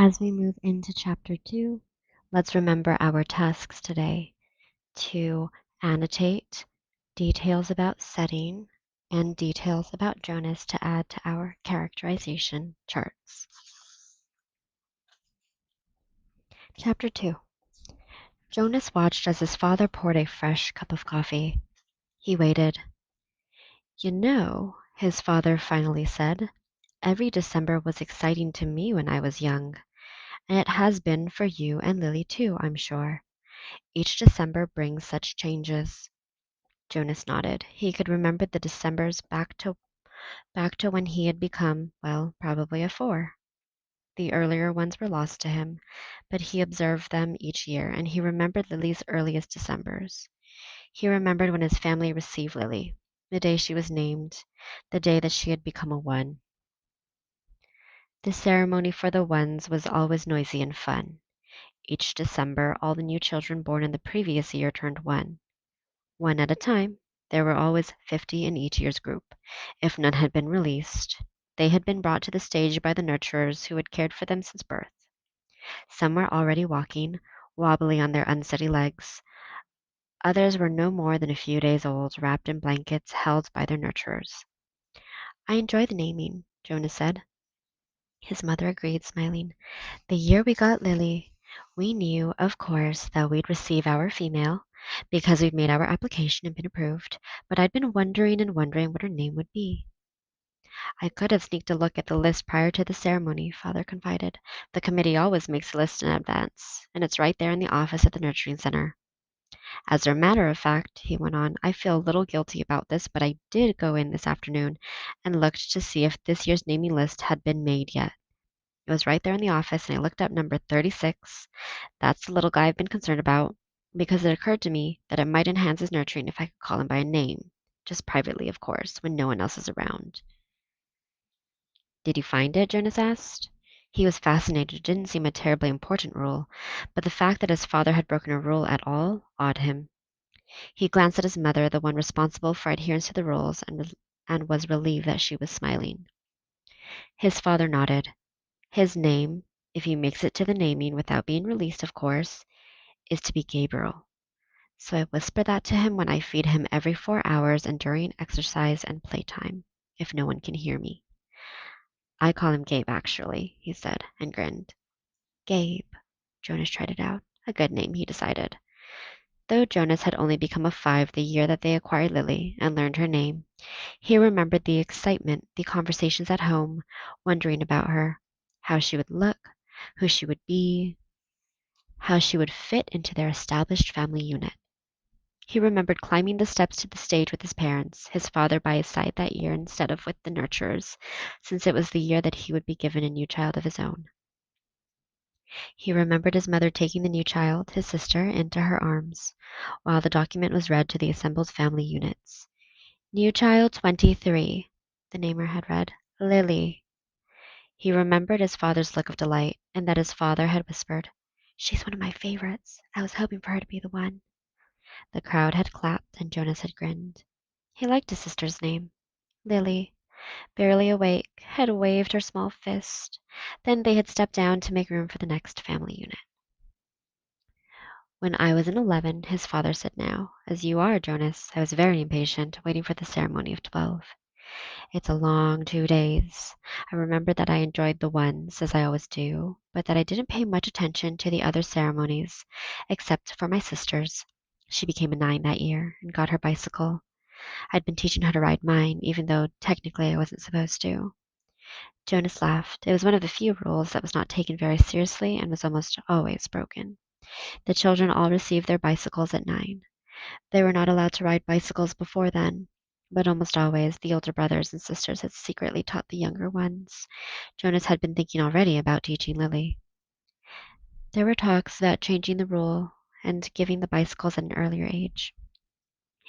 As we move into chapter 2, let's remember our tasks today to annotate details about setting and details about Jonas to add to our characterization charts. Chapter 2. Jonas watched as his father poured a fresh cup of coffee. He waited. You know, his father finally said, every December was exciting to me when I was young, and it has been for you and Lily too, I'm sure. Each December brings such changes. Jonas nodded. He could remember the Decembers back to when he had become, well, probably a 4. The earlier ones were lost to him, but he observed them each year, and he remembered Lily's earliest Decembers. He remembered when his family received Lily, the day she was named, the day that she had become a 1. The ceremony for the 1s was always noisy and fun. Each December, all the new children born in the previous year turned 1. One at a time. There were always 50 in each year's group. If none had been released, they had been brought to the stage by the nurturers who had cared for them since birth. Some were already walking, wobbly on their unsteady legs. Others were no more than a few days old, wrapped in blankets held by their nurturers. I enjoy the naming, Jonas said. His mother agreed, smiling. The year we got Lily, we knew, of course, that we'd receive our female, because we'd made our application and been approved, but I'd been wondering and wondering what her name would be. I could have sneaked a look at the list prior to the ceremony, Father confided. The committee always makes a list in advance, and it's right there in the office at the nurturing center. As a matter of fact, he went on, I feel a little guilty about this, but I did go in this afternoon and looked to see if this year's naming list had been made yet. It was right there in the office, and I looked up number 36. That's the little guy I've been concerned about, because it occurred to me that it might enhance his nurturing if I could call him by a name, just privately, of course, when no one else is around. Did you find it? Jonas asked. He was fascinated. It didn't seem a terribly important rule, but the fact that his father had broken a rule at all awed him. He glanced at his mother, the one responsible for adherence to the rules, and was relieved that she was smiling. His father nodded. His name, if he makes it to the naming without being released, of course, is to be Gabriel. So I whisper that to him when I feed him every 4 hours and during exercise and playtime, if no one can hear me. I call him Gabe, actually, he said, and grinned. Gabe. Jonas tried it out. A good name, he decided. Though Jonas had only become a 5 the year that they acquired Lily and learned her name, he remembered the excitement, the conversations at home, wondering about her, how she would look, who she would be, how she would fit into their established family unit. He remembered climbing the steps to the stage with his parents, his father by his side that year instead of with the nurturers, since it was the year that he would be given a new child of his own. He remembered his mother taking the new child, his sister, into her arms, while the document was read to the assembled family units. New child 23, the namer had read, Lily. He remembered his father's look of delight, and that his father had whispered, She's one of my favorites. I was hoping for her to be the one. The crowd had clapped, and Jonas had grinned. He liked his sister's name. Lily, barely awake, had waved her small fist. Then they had stepped down to make room for the next family unit. When I was in 11, his father said now, as you are, Jonas, I was very impatient, waiting for the ceremony of 12. It's a long 2 days. I remember that I enjoyed the ones, as I always do, but that I didn't pay much attention to the other ceremonies, except for my sister's. She became a 9 that year and got her bicycle. I'd been teaching her to ride mine, even though technically I wasn't supposed to. Jonas laughed. It was one of the few rules that was not taken very seriously and was almost always broken. The children all received their bicycles at 9. They were not allowed to ride bicycles before then, but almost always the older brothers and sisters had secretly taught the younger ones. Jonas had been thinking already about teaching Lily. There were talks about changing the rule and giving the bicycles at an earlier age.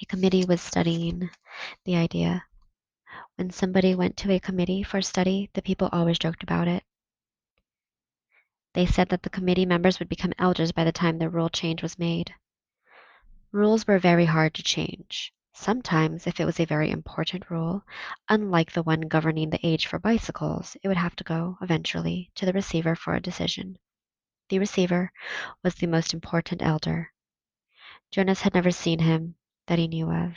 A committee was studying the idea. When somebody went to a committee for study, the people always joked about it. They said that the committee members would become elders by the time the rule change was made. Rules were very hard to change. Sometimes, if it was a very important rule, unlike the one governing the age for bicycles, it would have to go, eventually, to the receiver for a decision. The receiver was the most important elder. Jonas had never seen him that he knew of.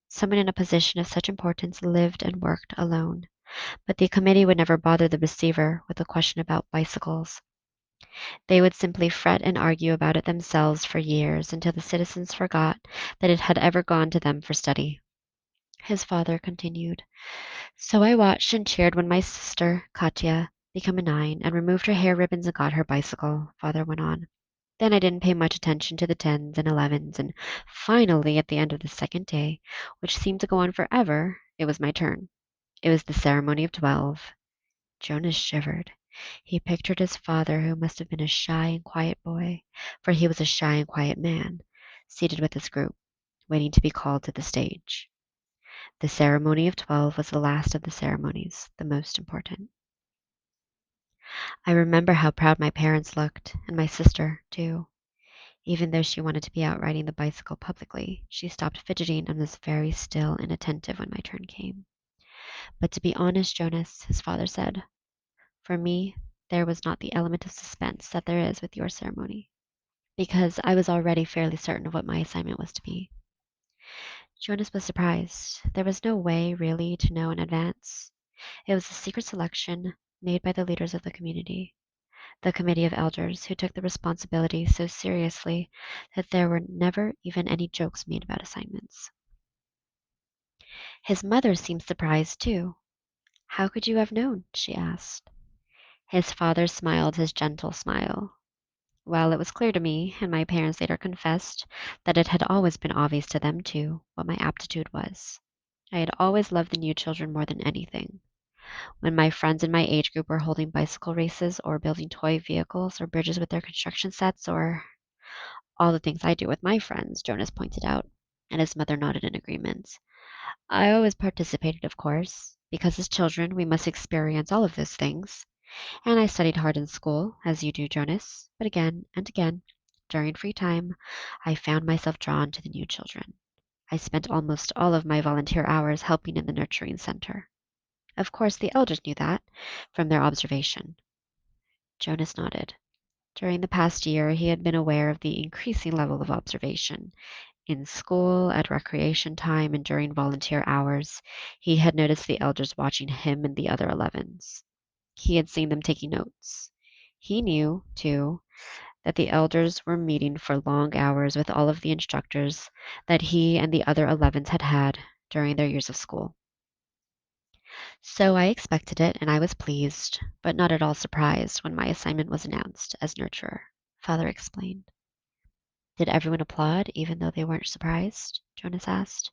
Someone in a position of such importance lived and worked alone, but the committee would never bother the receiver with a question about bicycles. They would simply fret and argue about it themselves for years until the citizens forgot that it had ever gone to them for study. His father continued. So I watched and cheered when my sister, Katya, became a 9 and removed her hair ribbons and got her bicycle, father went on. Then I didn't pay much attention to the 10s and 11s, and finally, at the end of the second day, which seemed to go on forever, it was my turn. It was the ceremony of 12. Jonas shivered. He pictured his father, who must have been a shy and quiet boy, for he was a shy and quiet man, seated with his group, waiting to be called to the stage. The ceremony of 12 was the last of the ceremonies, the most important. I remember how proud my parents looked, and my sister, too. Even though she wanted to be out riding the bicycle publicly, she stopped fidgeting and was very still and attentive when my turn came. But to be honest, Jonas, his father said, for me, there was not the element of suspense that there is with your ceremony, because I was already fairly certain of what my assignment was to be. Jonas was surprised. There was no way, really, to know in advance. It was a secret selection made by the leaders of the community, the committee of elders, who took the responsibility so seriously that there were never even any jokes made about assignments. His mother seemed surprised, too. How could you have known? She asked. His father smiled his gentle smile. Well, it was clear to me, and my parents later confessed that it had always been obvious to them, too, what my aptitude was. I had always loved the new children more than anything. When my friends in my age group were holding bicycle races or building toy vehicles or bridges with their construction sets or all the things I do with my friends, Jonas pointed out, and his mother nodded in agreement. I always participated, of course, because as children we must experience all of those things, and I studied hard in school, as you do, Jonas, but again and again, during free time, I found myself drawn to the new children. I spent almost all of my volunteer hours helping in the nurturing center. Of course, the elders knew that from their observation. Jonas nodded. During the past year, he had been aware of the increasing level of observation. In school, at recreation time, and during volunteer hours, he had noticed the elders watching him and the other 11s. He had seen them taking notes. He knew, too, that the elders were meeting for long hours with all of the instructors that he and the other 11s had had during their years of school. So I expected it, and I was pleased, but not at all surprised when my assignment was announced as nurturer, Father explained. Did everyone applaud, even though they weren't surprised? Jonas asked.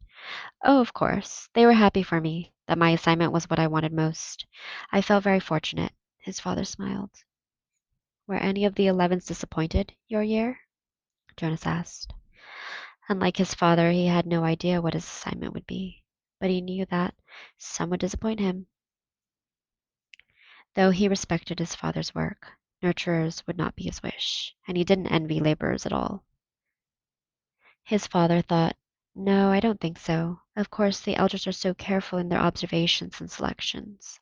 Oh, of course. They were happy for me, that my assignment was what I wanted most. I felt very fortunate. His father smiled. Were any of the 11s disappointed your year? Jonas asked. Unlike his father, he had no idea what his assignment would be, but he knew that some would disappoint him. Though he respected his father's work, nurturers would not be his wish, and he didn't envy laborers at all. His father thought, no, I don't think so. Of course, the elders are so careful in their observations and selections.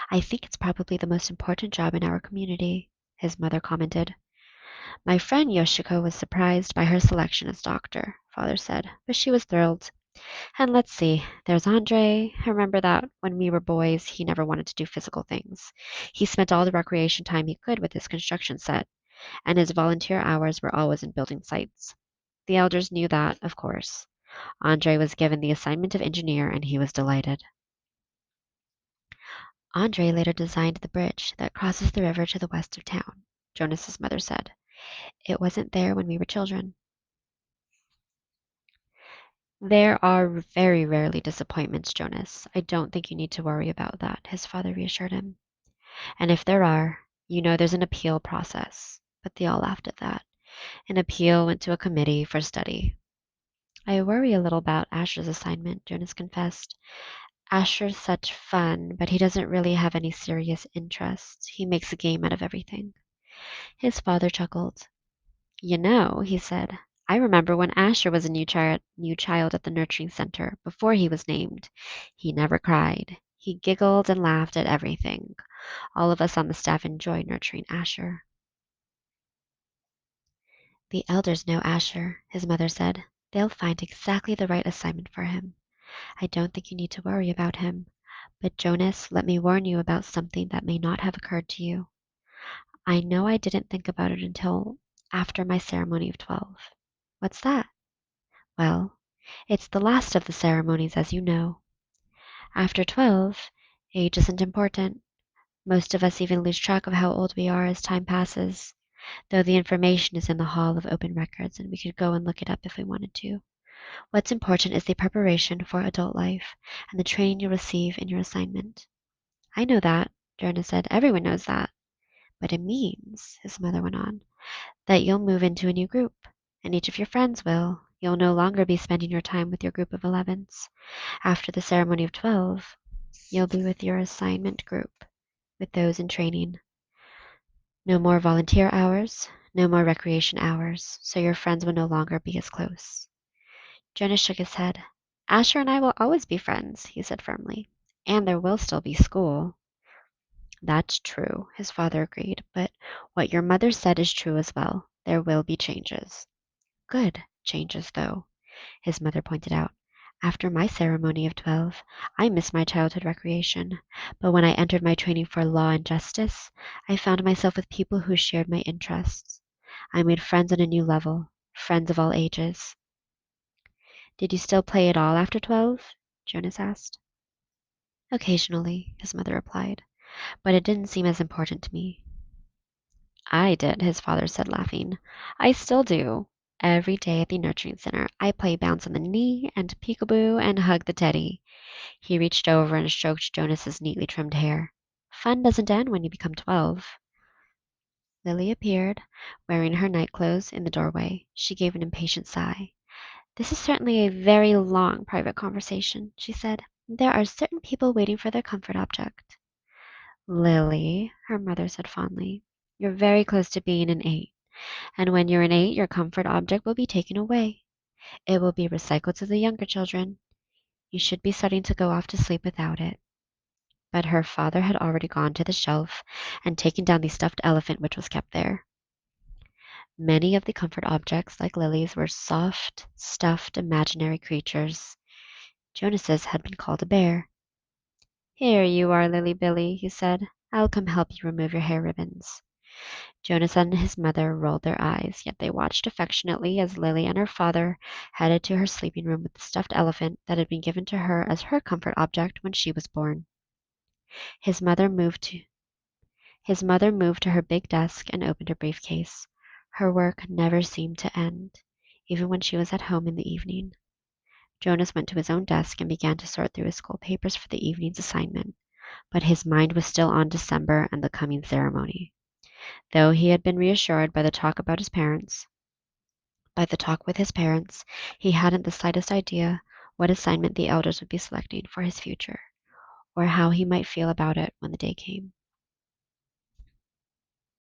I think it's probably the most important job in our community, his mother commented. My friend Yoshiko was surprised by her selection as doctor, father said, but she was thrilled. And let's see, there's Andre. I remember that when we were boys, he never wanted to do physical things. He spent all the recreation time he could with his construction set, and his volunteer hours were always in building sites. The elders knew that, of course. Andre was given the assignment of engineer, and he was delighted. Andre later designed the bridge that crosses the river to the west of town, Jonas's mother said. It wasn't there when we were children. There are very rarely disappointments, Jonas. I don't think you need to worry about that, his father reassured him. And if there are, you know there's an appeal process. But they all laughed at that. An appeal went to a committee for study. I worry a little about Asher's assignment, Jonas confessed. Asher's such fun, but he doesn't really have any serious interests. He makes a game out of everything. His father chuckled. You know, he said, I remember when Asher was a new child at the nurturing center before he was named. He never cried. He giggled and laughed at everything. All of us on the staff enjoyed nurturing Asher. The elders know Asher, his mother said. They'll find exactly the right assignment for him. I don't think you need to worry about him. But Jonas, let me warn you about something that may not have occurred to you. I know I didn't think about it until after my ceremony of 12. What's that? Well, it's the last of the ceremonies, as you know. After 12, age isn't important. Most of us even lose track of how old we are as time passes, though the information is in the Hall of Open Records and we could go and look it up if we wanted to. What's important is the preparation for adult life and the training you'll receive in your assignment. I know that, Jonas said. Everyone knows that. But it means, his mother went on, that you'll move into a new group, and each of your friends will. You'll no longer be spending your time with your group of 11s. After the ceremony of 12, you'll be with your assignment group, with those in training. No more volunteer hours, no more recreation hours, so your friends will no longer be as close. Jonas shook his head. Asher and I will always be friends, he said firmly. And there will still be school. That's true, his father agreed, but what your mother said is true as well. There will be changes. Good changes, though, his mother pointed out. After my ceremony of 12, I missed my childhood recreation, but when I entered my training for law and justice, I found myself with people who shared my interests. I made friends on a new level, friends of all ages. Did you still play at all after 12? Jonas asked. Occasionally, his mother replied, but it didn't seem as important to me. I did, his father said, laughing. I still do. Every day at the nurturing center, I play bounce on the knee and peekaboo and hug the teddy. He reached over and stroked Jonas's neatly trimmed hair. Fun doesn't end when you become 12. Lily appeared, wearing her night clothes, in the doorway. She gave an impatient sigh. This is certainly a very long private conversation, she said. There are certain people waiting for their comfort object. Lily, her mother said fondly, you're very close to being an 8. And when you're an 8, your comfort object will be taken away. It will be recycled to the younger children. You should be starting to go off to sleep without it. But her father had already gone to the shelf and taken down the stuffed elephant which was kept there. Many of the comfort objects, like Lily's, were soft, stuffed, imaginary creatures. Jonas's had been called a bear. Here you are, Lily Billy, he said. I'll come help you remove your hair ribbons. Jonas and his mother rolled their eyes, yet they watched affectionately as Lily and her father headed to her sleeping room with the stuffed elephant that had been given to her as her comfort object when she was born. His mother moved to his mother moved to her big desk and opened a briefcase. Her work never seemed to end, even when she was at home in the evening. Jonas went to his own desk and began to sort through his school papers for the evening's assignment, but his mind was still on December and the coming ceremony. Though he had been reassured by the talk with his parents, he hadn't the slightest idea what assignment the elders would be selecting for his future, or how he might feel about it when the day came.